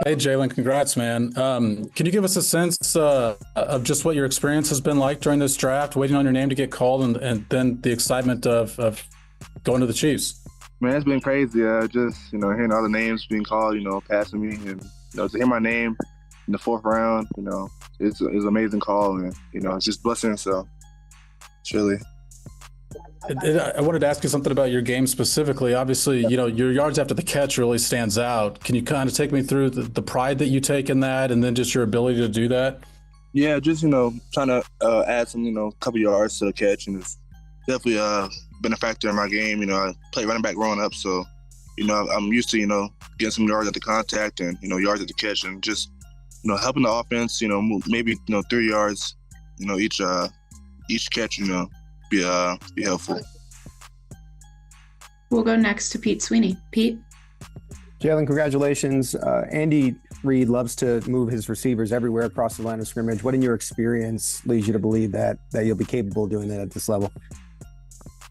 Hey, Jalen, congrats, man. Can you give us a sense of just what your experience has been like during this draft, waiting on your name to get called, and then the excitement of going to the Chiefs? Man, it's been crazy. Just hearing all the names being called, passing me, and to hear my name in the fourth round, it's an amazing call, and it's just blessing. So it's really. I wanted to ask you something about your game specifically. Obviously, your yards after the catch really stands out. Can you kind of take me through the pride that you take in that, and then just your ability to do that? Yeah, just trying to add some couple yards to the catch, and it's definitely been a factor in my game. I played running back growing up, so I'm used to getting some yards at the contact and yards at the catch, and just helping the offense. Maybe 3 yards, each catch. Be helpful. We'll go next to Pete Sweeney. Pete? Jalen, congratulations. Andy Reid loves to move his receivers everywhere across the line of scrimmage. What in your experience leads you to believe that you'll be capable of doing that at this level?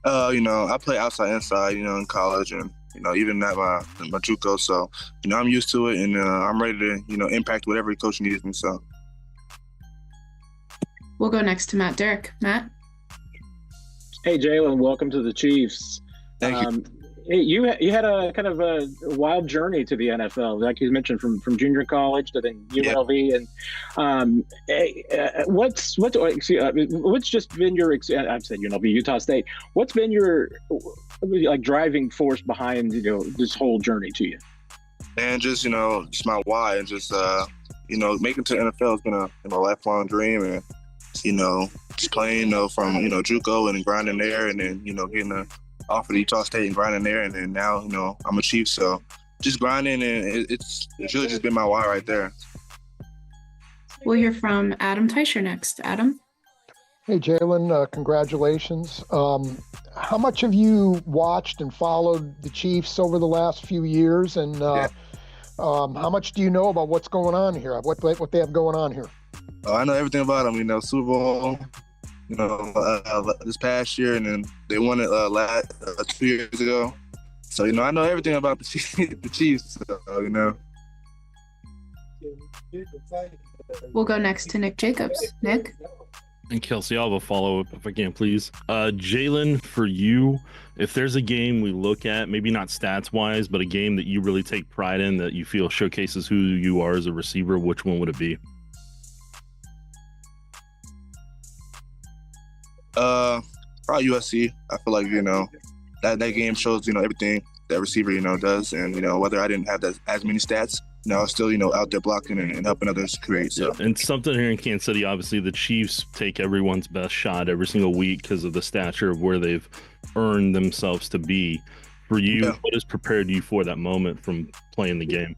I play outside, inside, in college, and even at my JUCO. So, I'm used to it, and I'm ready to impact whatever coach needs me. So, we'll go next to Matt Derrick. Matt? Hey, Jalen, welcome to the Chiefs. Thank you. Hey, you had a kind of a wild journey to the NFL, like you mentioned, from junior college to then UNLV. And what's just been your I've said UNLV, Utah State. What's been your driving force behind this whole journey to you? And just just my why, and just making it to the NFL has been a lifelong dream, and just playing, from, JUCO and grinding there, and then, getting an offer to Utah State and grinding there, and then now, I'm a Chief, so just grinding, and it's really just been my why right there. We'll hear from Adam Teicher next. Adam? Hey, Jalen, congratulations. How much have you watched and followed the Chiefs over the last few years, and how much do you know about what's going on here, what they have going on here? I know everything about them. Super Bowl, this past year, and then they won it 2 years ago. So I know everything about the Chiefs. So, We'll go next to Nick Jacobs. Nick? And Kelsey, I'll have a follow-up if I can, please. Jalen, for you, if there's a game we look at, maybe not stats-wise, but a game that you really take pride in, that you feel showcases who you are as a receiver, which one would it be? Probably USC. I feel like that game shows everything that receiver does, and whether I didn't have as many stats, I was still out there blocking and helping others create. So. Yeah. And something here in Kansas City, obviously the Chiefs take everyone's best shot every single week because of the stature of where they've earned themselves to be. For you, what has prepared you for that moment from playing the game?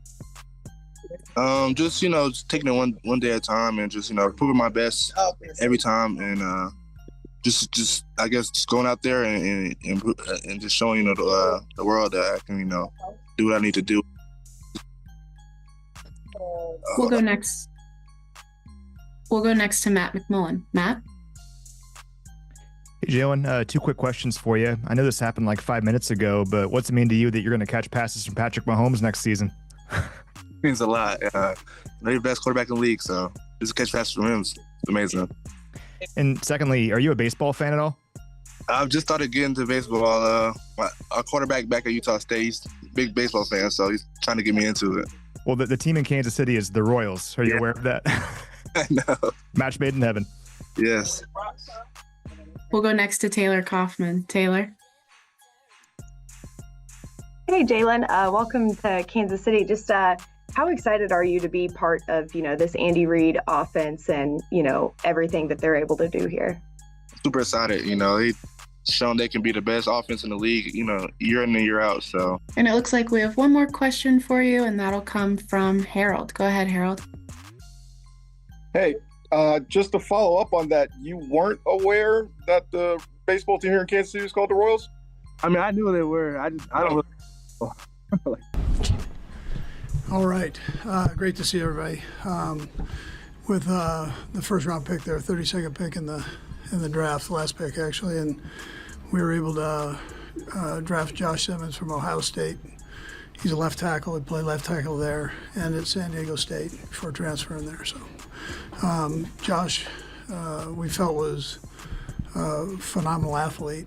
Just taking it one day at a time, and just proving my best every time, and just I guess just going out there and just showing the world that I can do what I need to do. We'll go next. We'll go next to Matt McMullen. Matt? Hey, Jalen, 2 quick questions for you. I know this happened like 5 minutes ago, but what's it mean to you that you're going to catch passes from Patrick Mahomes next season? It means a lot. They're the best quarterback in the league, so just catch passes from him is amazing. And secondly, are you a baseball fan at all? I've just started getting into baseball. Our quarterback back at Utah State, he's a big baseball fan, so he's trying to get me into it. Well, the team in Kansas City is the Royals. Are you aware of that? I know. Match made in heaven. Yes. We'll go next to Taylor Kaufman. Taylor? Hey, Jalen. Welcome to Kansas City. Just how excited are you to be part of, this Andy Reid offense and, everything that they're able to do here? Super excited. They've shown they can be the best offense in the league, year in and year out. So. And it looks like we have one more question for you, and that'll come from Harold. Go ahead, Harold. Hey, just to follow up on that, you weren't aware that the baseball team here in Kansas City is called the Royals? I mean, I knew they were. I don't really. All right. Great to see everybody. With the first round pick there, 32nd pick in the draft, the last pick actually, and we were able to draft Josh Simmons from Ohio State. he's a left tackle. He played left tackle there and at San Diego State before transferring there. So Josh, we felt was a phenomenal athlete.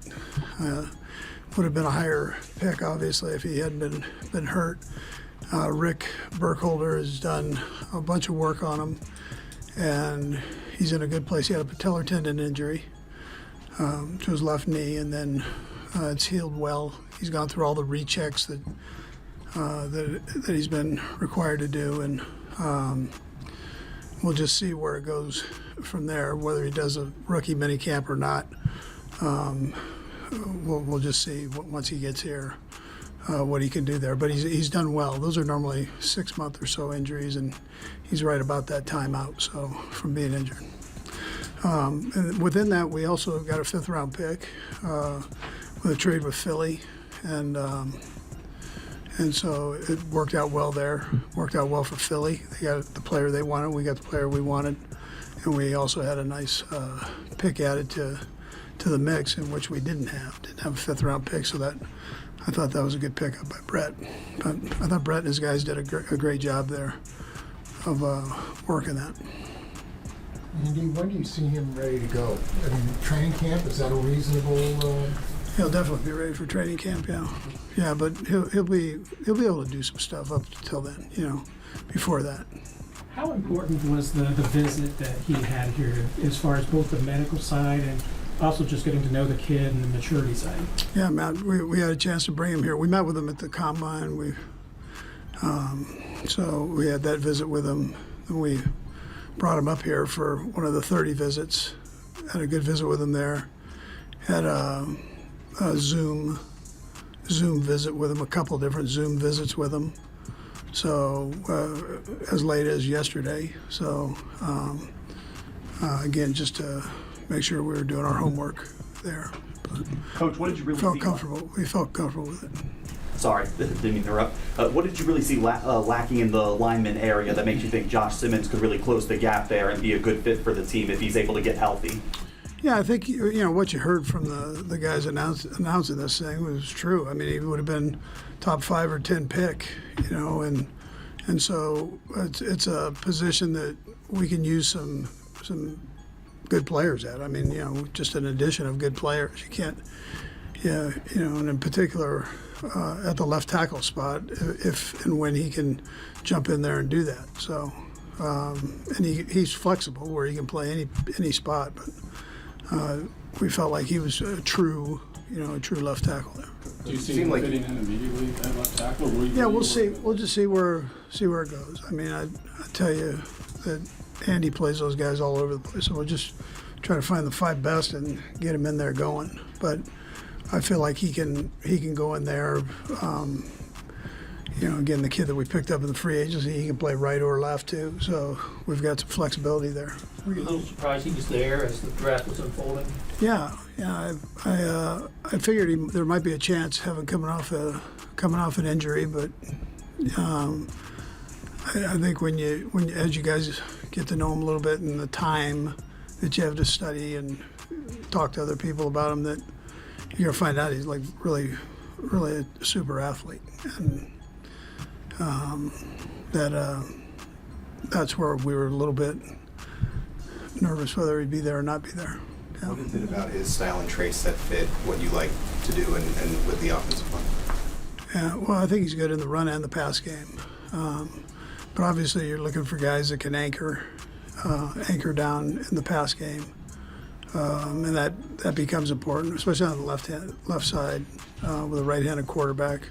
Would have been a higher pick, obviously, if he hadn't been hurt. Rick Burkholder has done a bunch of work on him, and he's in a good place. He had a patellar tendon injury to his left knee, and then it's healed well. He's gone through all the rechecks that he's been required to do, and we'll just see where it goes from there, whether he does a rookie minicamp or not. We'll just see once he gets here what he can do there. But he's done well. Those are normally 6-month or so injuries, and he's right about that time out, so from being injured. And within that, we also got a 5th-round pick with a trade with Philly, and so it worked out well there. Worked out well for Philly. They got the player they wanted. We got the player we wanted, and we also had a nice pick added to the mix, in which we didn't have a 5th-round pick. So that I thought that was a good pickup by Brett. But I thought Brett and his guys did a great job there of working that. Andy, when do you see him ready to go? I mean, training camp, is that a reasonable? He'll definitely be ready for training camp. Yeah, but he'll be able to do some stuff up until then. Before that. How important was the visit that he had here, as far as both the medical side and also just getting to know the kid and the maturity side? Yeah, Matt, we had a chance to bring him here. We met with him at the combine. So we had that visit with him, and we brought him up here for one of the 30 visits. Had a good visit with him there. Had a Zoom visit with him, a couple different Zoom visits with him. So as late as yesterday. So again, just to make sure we were doing our homework there. But Coach, what did you really see? We felt comfortable with it. Sorry, didn't mean to interrupt. What did you really see lacking in the lineman area that makes you think Josh Simmons could really close the gap there and be a good fit for the team if he's able to get healthy? Yeah, I think what you heard from the guys announcing this thing was true. I mean, he would have been top 5 or 10 pick, and so it's a position that we can use some good players at. I mean, just an addition of good players. You can't, and in particular at the left tackle spot, if and when he can jump in there and do that. So, and he's flexible where he can play any spot, but. We felt like he was a true left tackle there. Do you see him fitting in immediately at left tackle? Yeah, we'll see. We'll just see where it goes. I mean, I tell you that Andy plays those guys all over the place, so we'll just try to find the 5 best and get him in there going. But I feel like he can go in there. Again, the kid that we picked up in the free agency, he can play right or left too. So we've got some flexibility there. Were you a little surprised he was there as the draft was unfolding? Yeah. I figured there might be a chance having coming off an injury, but I think when as you guys get to know him a little bit and the time that you have to study and talk to other people about him, that you're gonna find out he's like really a super athlete, and that's where we were a little bit nervous whether he'd be there or not be there. Yeah. What is it about his style and traits that fit what you like to do and with the offensive line? Yeah, well, I think he's good in the run and the pass game. But obviously you're looking for guys that can anchor down in the pass game. And that becomes important, especially on the left side with a right-handed quarterback.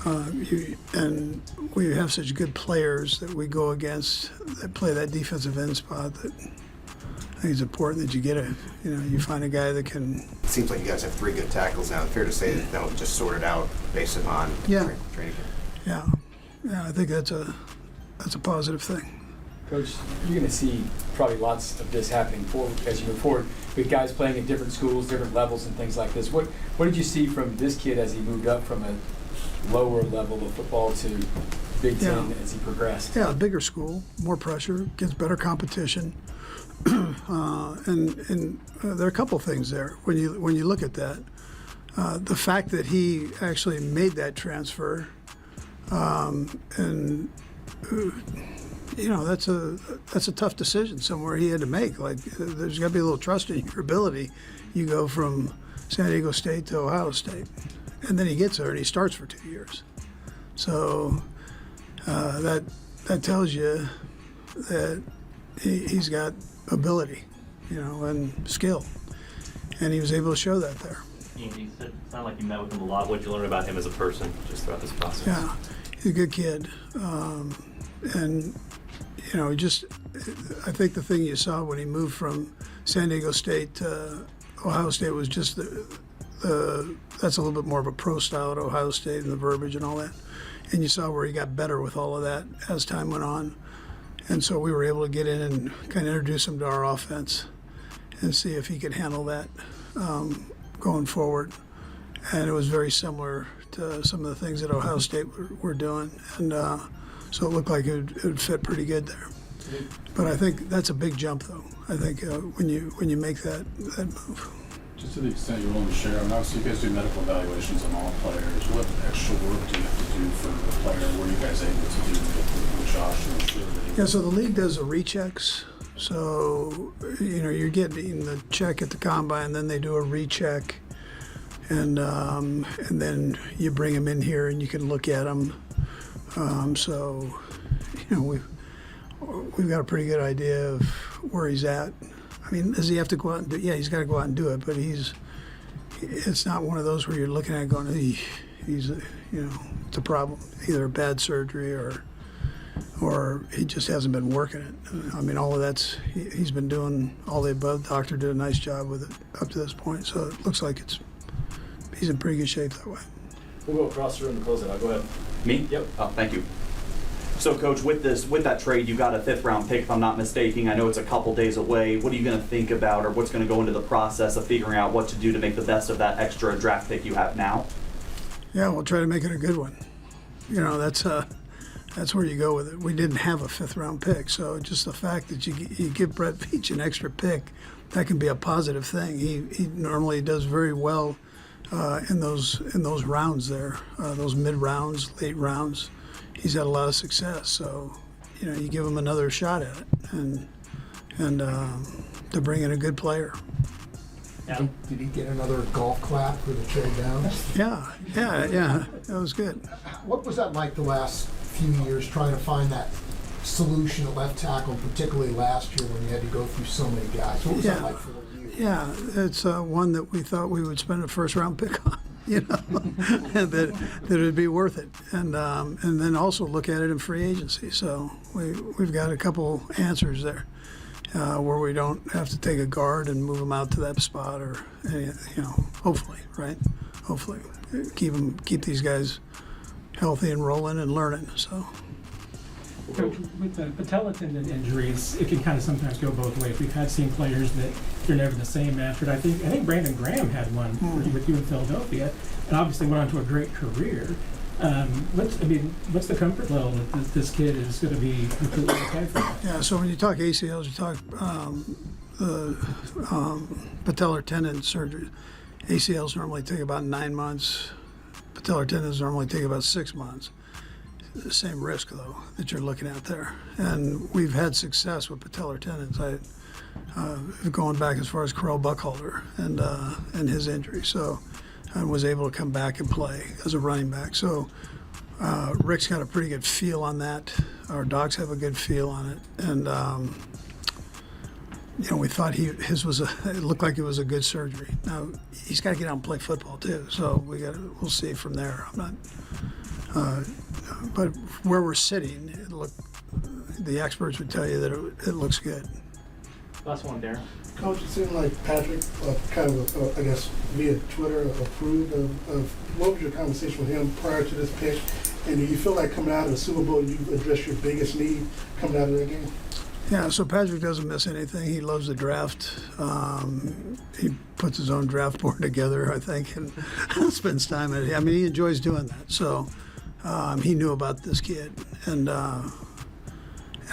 And we have such good players that we go against that play that defensive end spot that I think it's important that you get you find a guy that can. It seems like you guys have 3 good tackles now. Fair to say that that'll just sort it out based upon training camp. Yeah, I think that's a positive thing. Coach, you're going to see probably lots of this happening as you move forward with guys playing at different schools, different levels, and things like this. What did you see from this kid as he moved up from a lower level of football to Big Ten as he progressed? Yeah, bigger school, more pressure, gets better competition, and there are a couple things there when you look at that. The fact that he actually made that transfer And that's a tough decision somewhere he had to make. Like, there's got to be a little trust in your ability. You go from San Diego State to Ohio State, and then he gets there and he starts for 2 years. So that tells you that he's got ability, and skill, and he was able to show that there. You said, it sounded like you met with him a lot. What did you learn about him as a person just throughout this process? Yeah, he's a good kid, and I think the thing you saw when he moved from San Diego State to Ohio State was just that's a little bit more of a pro style at Ohio State and the verbiage and all that. And you saw where he got better with all of that as time went on. And so we were able to get in and kind of introduce him to our offense and see if he could handle that going forward. And it was very similar to some of the things that Ohio State were doing. And so it looked like it would fit pretty good there. But I think that's a big jump, though. I think when you make that move. Just to the extent you're willing to share, obviously you guys do medical evaluations on all players. What extra work do you have to do for a player? What are you guys able to do with Josh to ensure that Yeah, so the league does the rechecks. So, you're getting the check at the combine, then they do a recheck, and then you bring him in here and you can look at him. We've got a pretty good idea of where he's at. I mean, does he have to go out and do it? Yeah, he's got to go out and do it, but it's not one of those where you're looking at it going, it's a problem, either a bad surgery or he just hasn't been working it. I mean, all of he's been doing all the above. The doctor did a nice job with it up to this point, so it looks like he's in pretty good shape that way. We'll go across the room to close it out. Go ahead. Me? Yep. Oh, thank you. So, Coach, with that trade, you got a 5th-round pick, if I'm not mistaken. I know it's a couple days away. What are you going to think about, or what's going to go into the process of figuring out what to do to make the best of that extra draft pick you have now? Yeah, we'll try to make it a good one. That's where you go with it. We didn't have a 5th-round pick, so just the fact that you give Brett Veach an extra pick, that can be a positive thing. He normally does very well in those rounds there, those mid rounds, late rounds. He's had a lot of success, so you give him another shot at it, and to bring in a good player. Yeah. Did he get another golf clap for the trade down? Yeah, that was good. What was that like the last few years, trying to find that solution at left tackle, particularly last year when you had to go through so many guys? What was that like for you? Yeah, it's one that we thought we would spend a 1st-round pick on. That it would be worth it, and then also look at it in free agency. So we've got a couple answers there where we don't have to take a guard and move them out to that spot, or hopefully, right? Hopefully, keep these guys healthy and rolling and learning. So. Coach, with the patella tendon injuries, it can kind of sometimes go both ways. We've seen players that they're never the same after it. I think Brandon Graham had one with you in Philadelphia, and obviously went on to a great career. What's the comfort level that this kid is going to be completely okay for? Yeah. So when you talk ACLs, you talk patellar tendon surgery. ACLs normally take about 9 months. Patellar tendons normally take about 6 months. The same risk, though, that you're looking at there. And we've had success with patellar tendons. Going back as far as Carell Buckhalter and his injury. So I was able to come back and play as a running back. So Rick's got a pretty good feel on that. Our docs have a good feel on it. And, we thought it looked like it was a good surgery. Now, he's got to get out and play football, too. So we'll see from there. I'm not... but where we're sitting, the experts would tell you that it looks good. Last one, Darren. Coach, it seemed like Patrick kind of, I guess, via Twitter approved of what was your conversation with him prior to this pick? And do you feel like coming out of the Super Bowl, you've addressed your biggest need coming out of that game? Yeah, so Patrick doesn't miss anything. He loves the draft. He puts his own draft board together, I think, and spends time at it. I mean, he enjoys doing that. So he knew about this kid. And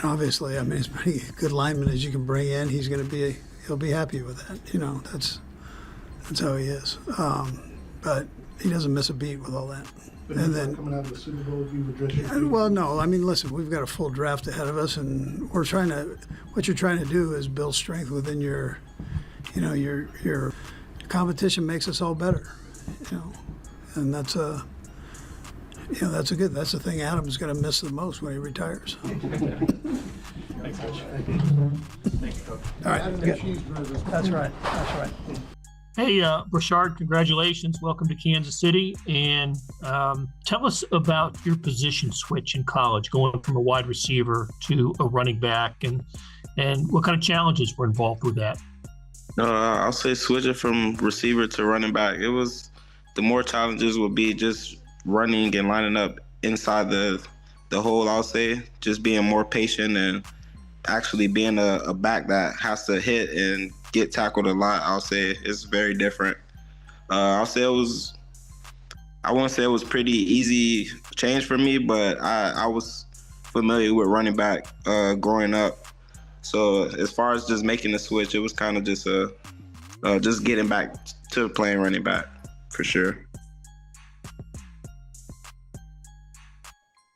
obviously, I mean, as many good linemen as you can bring in, he'll be happy with that. That's how he is. But he doesn't miss a beat with all that. And then coming out of the Super Bowl, you address your well, no, I mean, listen, we've got a full draft ahead of us, and what you're trying to do is build strength within your competition makes us all better, and that's the thing Adam's going to miss the most when he retires. Thanks, Coach. Thank you, Coach. All right. That's right. Hey, Brashard, congratulations. Welcome to Kansas City. And tell us about your position switch in college, going from a wide receiver to a running back, and what kind of challenges were involved with that? I'll say switching from receiver to running back. It was the more challenges would be just running and lining up inside the hole. I'll say just being more patient and actually being a back that has to hit and get tackled a lot. I'll say it's very different. I'll say I won't say it was pretty easy change for me, but I was familiar with running back growing up. So as far as just making the switch, it was kind of just just getting back to playing running back for sure.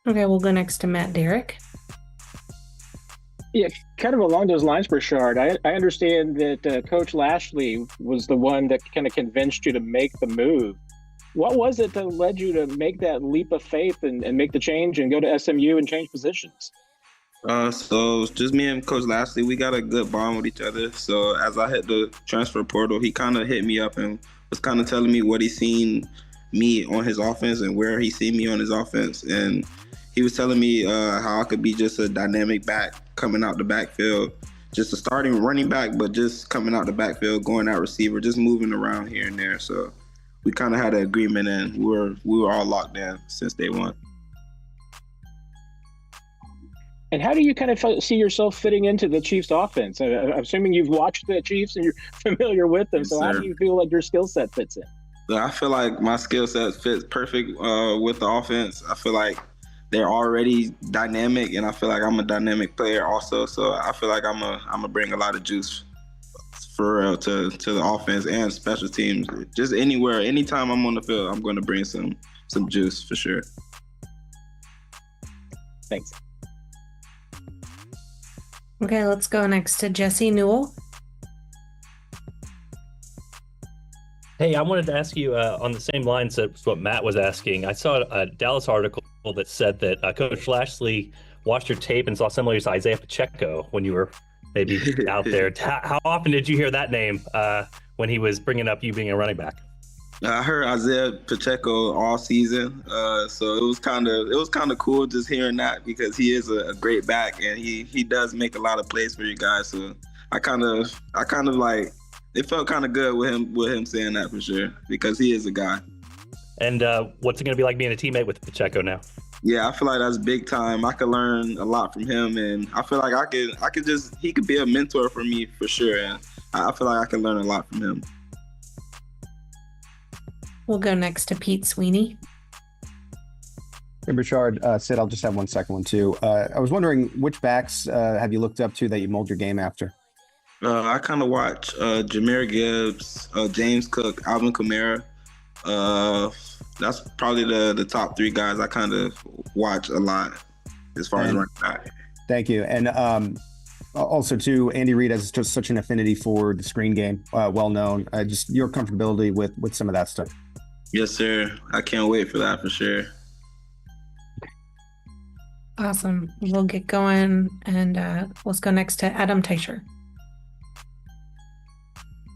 Okay, we'll go next to Matt Derrick. Yeah, kind of along those lines, Brashard. I understand that Coach Lashley was the one that kind of convinced you to make the move. What was it that led you to make that leap of faith and make the change and go to SMU and change positions? So just me and Coach Lashley, we got a good bond with each other. So as I hit the transfer portal, he kind of hit me up and was kind of telling me what he seen me on his offense and where he seen me on his offense. And he was telling me how I could be just a dynamic back coming out the backfield, just a starting running back, but just coming out the backfield, going out receiver, just moving around here and there. So we kind of had an agreement, and we were all locked in since day one. And how do you kind of see yourself fitting into the Chiefs offense? I'm assuming you've watched the Chiefs and you're familiar with them. Yes, so how sir. do you feel like your skill set fits in? I feel like my skill set fits perfect with the offense. I feel like they're already dynamic, and I feel like I'm a dynamic player also. So I feel like I'm gonna bring a lot of juice for real to the offense and special teams. Just anywhere, anytime I'm on the field, I'm going to bring some juice for sure. Thanks. Okay, let's go next to Jesse Newell. Hey, I wanted to ask you on the same lines as what Matt was asking. I saw a Dallas article that said that Coach Lashley watched your tape and saw similarities to Isaiah Pacheco when you were maybe out there. How often did you hear that name when he was bringing up you being a running back? I heard Isaiah Pacheco all season, so it was kind of cool just hearing that, because he is a great back and he does make a lot of plays for you guys. So I kind of like, it felt kind of good with him saying that for sure, because he is a guy. And what's it going to be like being a teammate with Pacheco now? Yeah, I feel like that's big time. I could learn a lot from him, and I feel like he could be a mentor for me for sure. And I feel like I can learn a lot from him. We'll go next to Pete Sweeney. Hey, Richard, Sid, I'll just have one second one too. I was wondering, which backs have you looked up to that you mold your game after? I kind of watch Jahmyr Gibbs, James Cook, Alvin Kamara. That's probably the top three guys I kind of watch a lot as far as running back. Thank you. And also, too, Andy Reid has just such an affinity for the screen game, well known. Just your comfortability with some of that stuff. Yes, sir. I can't wait for that for sure. Awesome. We'll get going, and let's go next to Adam Teicher.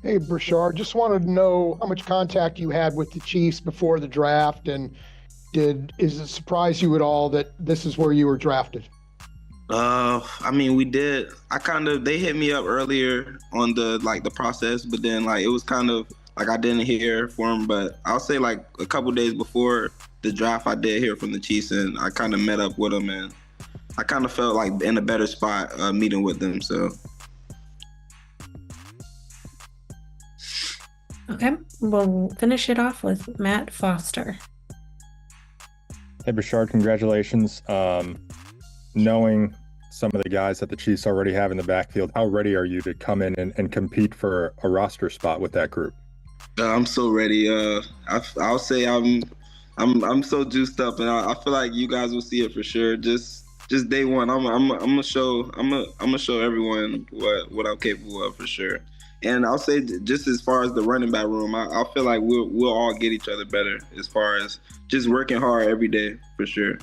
Hey, Brashard, just wanted to know how much contact you had with the Chiefs before the draft, and is it surprise you at all that this is where you were drafted? I mean, we did. They hit me up earlier on the process, but then it was kind of like I didn't hear from them. But I'll say a couple days before the draft, I did hear from the Chiefs, and I kind of met up with them, and I kind of felt like in a better spot meeting with them. So. Okay, we'll finish it off with Matt Foster. Hey, Bashard, congratulations. Knowing some of the guys that the Chiefs already have in the backfield, how ready are you to come in and compete for a roster spot with that group? I'm so ready. I'll say I'm I'm so juiced up, and I feel like you guys will see it for sure. Just day one, I'm gonna show everyone what I'm capable of for sure. And I'll say just as far as the running back room, I feel like we'll all get each other better as far as just working hard every day for sure.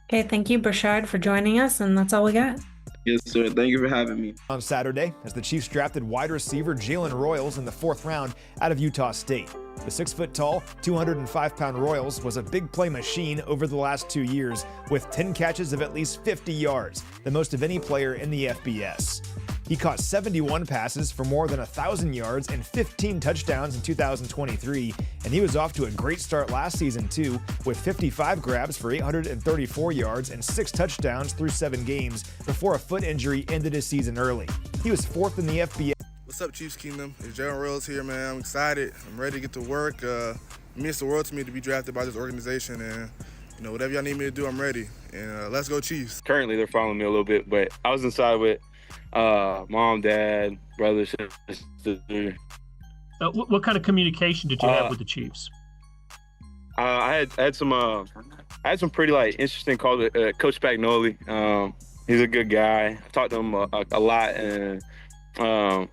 Okay, thank you, Burchard, for joining us, and that's all we got. Yes, sir. Thank you for having me. On Saturday, as the Chiefs drafted wide receiver Jalen Royals in the 4th round out of Utah State. The 6-foot-tall, 205-pound Royals was a big play machine over the last 2 years, with 10 catches of at least 50 yards, the most of any player in the FBS. He caught 71 passes for more than 1,000 yards and 15 touchdowns in 2023, and he was off to a great start last season too, with 55 grabs for 834 yards and 6 touchdowns through 7 games before a foot injury ended his season early. He was 4th in the FBS. What's up, Chiefs Kingdom? It's Jalen Royals here, man. I'm excited. I'm ready to get to work. It means the world to me to be drafted by this organization, and whatever y'all need me to do, I'm ready. And let's go, Chiefs. Currently, they're following me a little bit, but I was inside with mom, dad, brother, sister. What kind of communication did you have with the Chiefs? I had some pretty interesting calls with Coach Spagnoli. He's a good guy. I talked to him a lot, and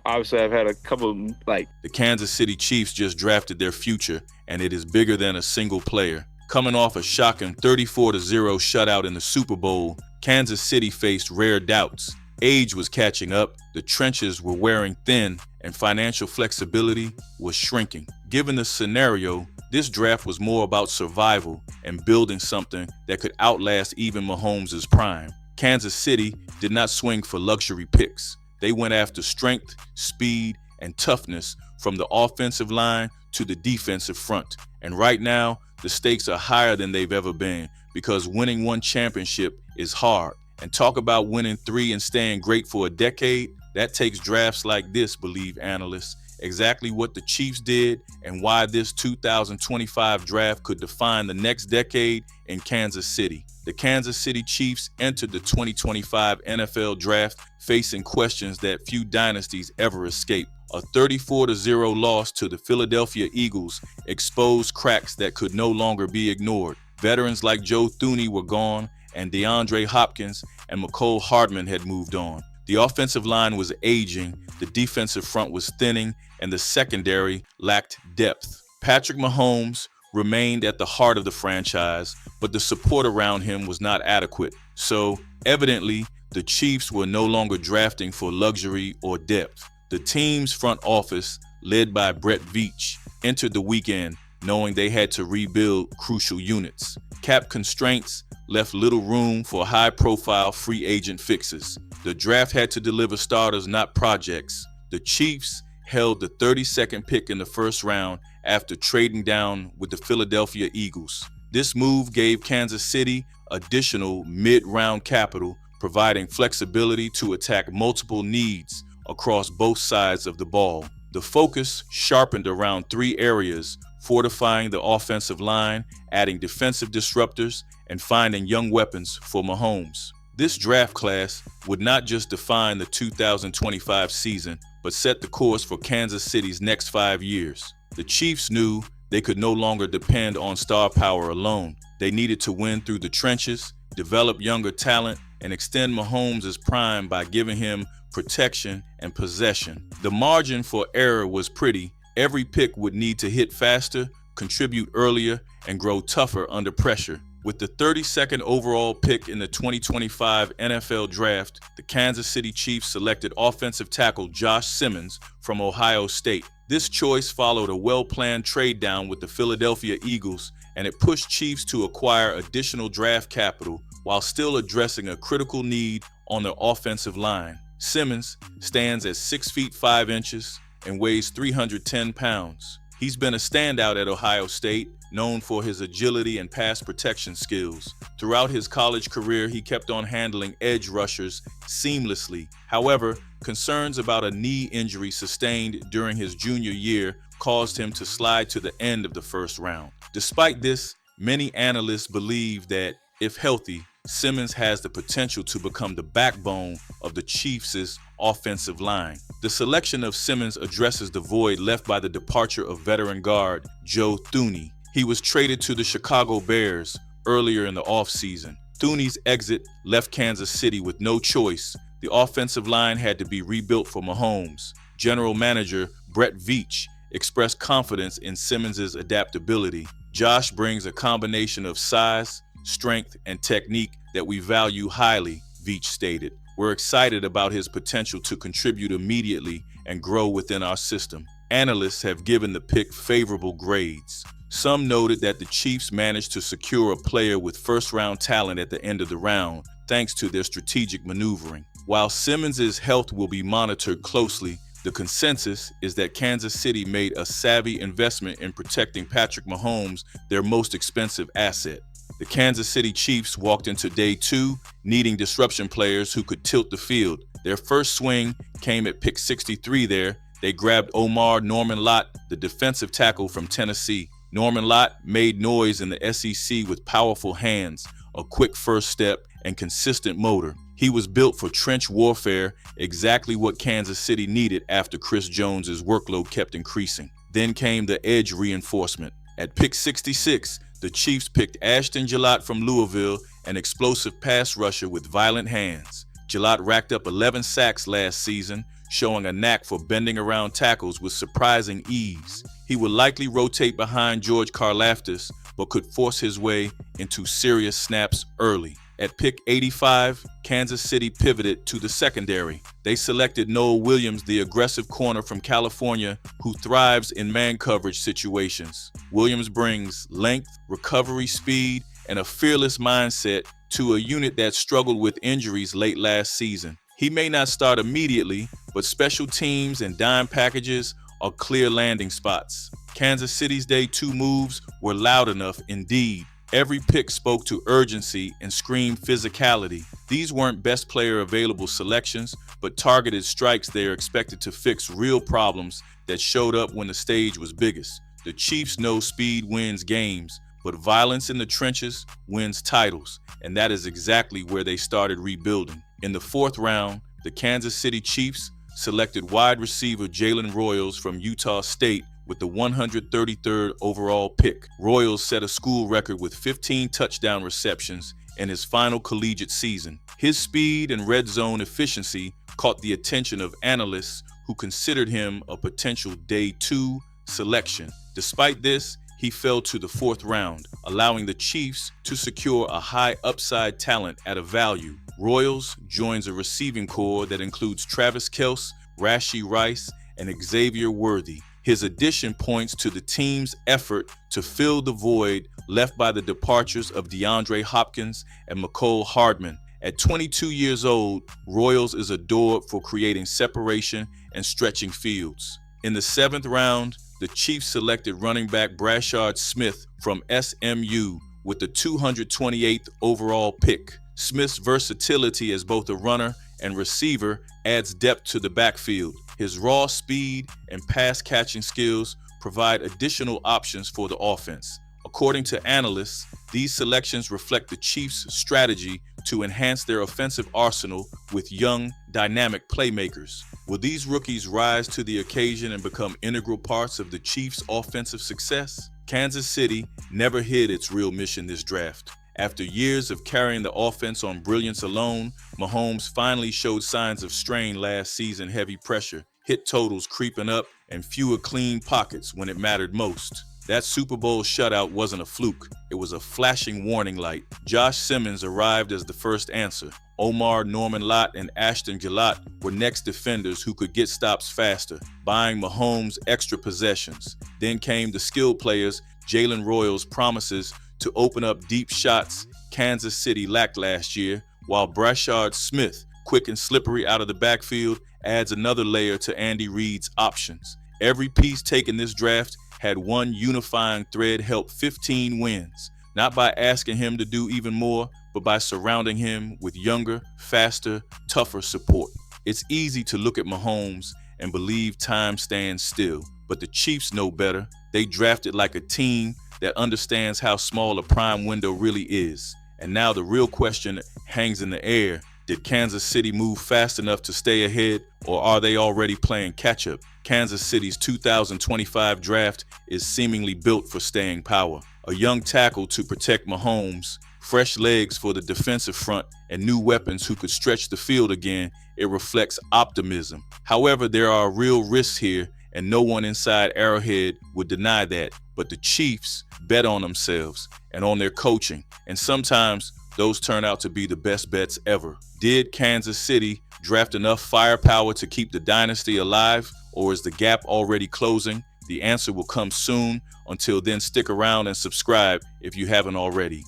obviously I've had a couple The Kansas City Chiefs just drafted their future, and it is bigger than a single player. Coming off a shocking 34-0 shutout in the Super Bowl, Kansas City faced rare doubts. Age was catching up, the trenches were wearing thin, and financial flexibility was shrinking. Given the scenario, this draft was more about survival and building something that could outlast even Mahomes' prime. Kansas City did not swing for luxury picks. They went after strength, speed, and toughness from the offensive line to the defensive front. And right now, the stakes are higher than they've ever been because winning one championship is hard. And talk about winning 3 and staying great for a decade, that takes drafts like this, believe analysts. Exactly what the Chiefs did and why this 2025 draft could define the next decade in Kansas City. The Kansas City Chiefs entered the 2025 NFL draft facing questions that few dynasties ever escape. A 34-0 loss to the Philadelphia Eagles exposed cracks that could no longer be ignored. Veterans like Joe Thuney were gone, and DeAndre Hopkins and McCole Hardman had moved on. The offensive line was aging, the defensive front was thinning, and the secondary lacked depth. Patrick Mahomes remained at the heart of the franchise, but the support around him was not adequate. So, evidently, the Chiefs were no longer drafting for luxury or depth. The team's front office, led by Brett Veach, entered the weekend knowing they had to rebuild crucial units. Cap constraints left little room for high-profile free agent fixes. The draft had to deliver starters, not projects. The Chiefs held the 32nd pick in the first round after trading down with the Philadelphia Eagles. This move gave Kansas City additional mid-round capital, providing flexibility to attack multiple needs across both sides of the ball. The focus sharpened around 3 areas: fortifying the offensive line, adding defensive disruptors, and finding young weapons for Mahomes. This draft class would not just define the 2025 season, but set the course for Kansas City's next 5 years. The Chiefs knew they could no longer depend on star power alone. They needed to win through the trenches, develop younger talent, and extend Mahomes' prime by giving him protection and possession. The margin for error was pretty. Every pick would need to hit faster, contribute earlier, and grow tougher under pressure. With the 32nd overall pick in the 2025 NFL Draft, the Kansas City Chiefs selected offensive tackle Josh Simmons from Ohio State. This choice followed a well-planned trade down with the Philadelphia Eagles, and it pushed Chiefs to acquire additional draft capital while still addressing a critical need on their offensive line. Simmons stands at 6 feet 5 inches and weighs 310 pounds. He's been a standout at Ohio State, known for his agility and pass protection skills. Throughout his college career, he kept on handling edge rushers seamlessly. However, concerns about a knee injury sustained during his junior year caused him to slide to the end of the first round. Despite this, many analysts believe that, if healthy, Simmons has the potential to become the backbone of the Chiefs' offensive line. The selection of Simmons addresses the void left by the departure of veteran guard Joe Thuney. He was traded to the Chicago Bears earlier in the offseason. Thuney's exit left Kansas City with no choice. The offensive line had to be rebuilt for Mahomes. General manager Brett Veach expressed confidence in Simmons' adaptability. Josh brings a combination of size, strength, and technique that we value highly, Veach stated. We're excited about his potential to contribute immediately and grow within our system. Analysts have given the pick favorable grades. Some noted that the Chiefs managed to secure a player with first-round talent at the end of the round, thanks to their strategic maneuvering. While Simmons' health will be monitored closely, the consensus is that Kansas City made a savvy investment in protecting Patrick Mahomes, their most expensive asset. The Kansas City Chiefs walked into day 2 needing disruption players who could tilt the field. Their first swing came at pick 63 there. They grabbed Omar Norman Lott, the defensive tackle from Tennessee. Norman Lott made noise in the SEC with powerful hands, a quick first step, and consistent motor. He was built for trench warfare, exactly what Kansas City needed after Chris Jones's workload kept increasing. Then came the edge reinforcement. At pick 66, the Chiefs picked Ashton Gillott from Louisville, an explosive pass rusher with violent hands. Gillott racked up 11 sacks last season, showing a knack for bending around tackles with surprising ease. He would likely rotate behind George Karlaftis, but could force his way into serious snaps early. At pick 85, Kansas City pivoted to the secondary. They selected Noah Williams, the aggressive corner from California who thrives in man coverage situations. Williams brings length, recovery speed, and a fearless mindset to a unit that struggled with injuries late last season. He may not start immediately, but special teams and dime packages are clear landing spots. Kansas City's day 2 moves were loud enough indeed. Every pick spoke to urgency and screamed physicality. These weren't best player available selections, but targeted strikes they are expected to fix real problems that showed up when the stage was biggest. The Chiefs know speed wins games, but violence in the trenches wins titles, and that is exactly where they started rebuilding. In the 4th round, the Kansas City Chiefs selected wide receiver Jalen Royals from Utah State with the 133rd overall pick. Royals set a school record with 15 touchdown receptions in his final collegiate season. His speed and red zone efficiency caught the attention of analysts who considered him a potential day 2 selection. Despite this, he fell to the 4th round, allowing the Chiefs to secure a high upside talent at a value. Royals joins a receiving corps that includes Travis Kelce, Rashee Rice, and Xavier Worthy. His addition points to the team's effort to fill the void left by the departures of DeAndre Hopkins and Mecole Hardman. At 22 years old, Royals is adored for creating separation and stretching fields. In the 7th round, the Chiefs selected running back Brashard Smith from SMU with the 228th overall pick. Smith's versatility as both a runner and receiver adds depth to the backfield. His raw speed and pass-catching skills provide additional options for the offense. According to analysts, these selections reflect the Chiefs' strategy to enhance their offensive arsenal with young, dynamic playmakers. Will these rookies rise to the occasion and become integral parts of the Chiefs' offensive success? Kansas City never hid its real mission this draft. After years of carrying the offense on brilliance alone, Mahomes finally showed signs of strain last season. Heavy pressure, hit totals creeping up, and fewer clean pockets when it mattered most. That Super Bowl shutout wasn't a fluke. It was a flashing warning light. Josh Simmons arrived as the first answer. Omar Norman Lott and Ashton Gillott were next defenders who could get stops faster, buying Mahomes extra possessions. Then came the skilled players, Jalen Royals' promises to open up deep shots Kansas City lacked last year, while Brashard Smith, quick and slippery out of the backfield, adds another layer to Andy Reid's options. Every piece taken this draft had one unifying thread: help 15 wins, not by asking him to do even more, but by surrounding him with younger, faster, tougher support. It's easy to look at Mahomes and believe time stands still, but the Chiefs know better. They drafted like a team that understands how small a prime window really is. And now the real question hangs in the air. Did Kansas City move fast enough to stay ahead, or are they already playing catch-up? Kansas City's 2025 draft is seemingly built for staying power. A young tackle to protect Mahomes, fresh legs for the defensive front, and new weapons who could stretch the field again. It reflects optimism. However, there are real risks here, and no one inside Arrowhead would deny that. But the Chiefs bet on themselves and on their coaching, and sometimes those turn out to be the best bets ever. Did Kansas City draft enough firepower to keep the dynasty alive, or is the gap already closing? The answer will come soon. Until then, stick around and subscribe if you haven't already.